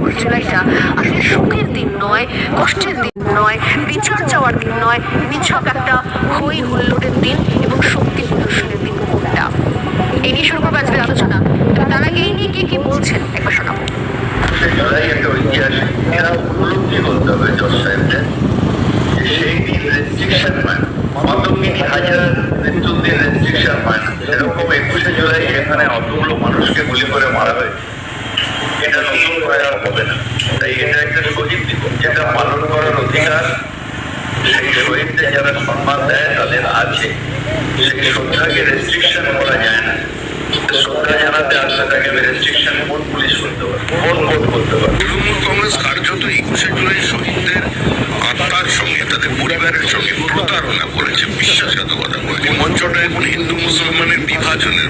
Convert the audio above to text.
21 জুলাইটা আসলে সুখের দিন নয়, কষ্টের দিন নয়, বিচার চাওয়ার দিন নয়, নিছক একটা হই হুল্লোড়ের দিন এবং শক্তি প্রদর্শনের দিন কোনটা। এই নিয়ে শুরু করবো আজকের আলোচনা। তার আগে এই নিয়ে কি বলছেন একবার শোনাবো। জুলাই একটা ঐতিহাসিক উপলব্ধি করতে হবে জজ সাহেবদের, সেই দিন রেস্ট্রিকশন হয় মাতঙ্গিনী হাজার মৃত্যুর দিন রেস্ট্রিকশন হয় না, সেরকম 21শে জুলাই এখানে অতগুলো মানুষকে গুলি করে মারা হয়েছে। এটা নতুন করে আর হবে না। তাই এটা একটা শহীদ দিবস, যেটা পালন করার অধিকার সেই শহীদদের যারা সম্মান দেয় তাদের আছে। সেই শ্রদ্ধাকে রেস্ট্রিকশন করা যায় না। শ্রদ্ধা জানাতে আসলে তাকে রেস্ট্রিকশন কোন পুলিশ করতে পারে, কোন কোর্ট করতে পারে। তৃণমূল কংগ্রেস কার্যত 21শে জুলাই শহীদদের আত্মার সঙ্গে তাদের পরিবারের সঙ্গে প্রতারণা করেছে, বিশ্বাসঘাতকতা করেছে। মঞ্চটা এখন হিন্দু মুসলমানের বিভাজনের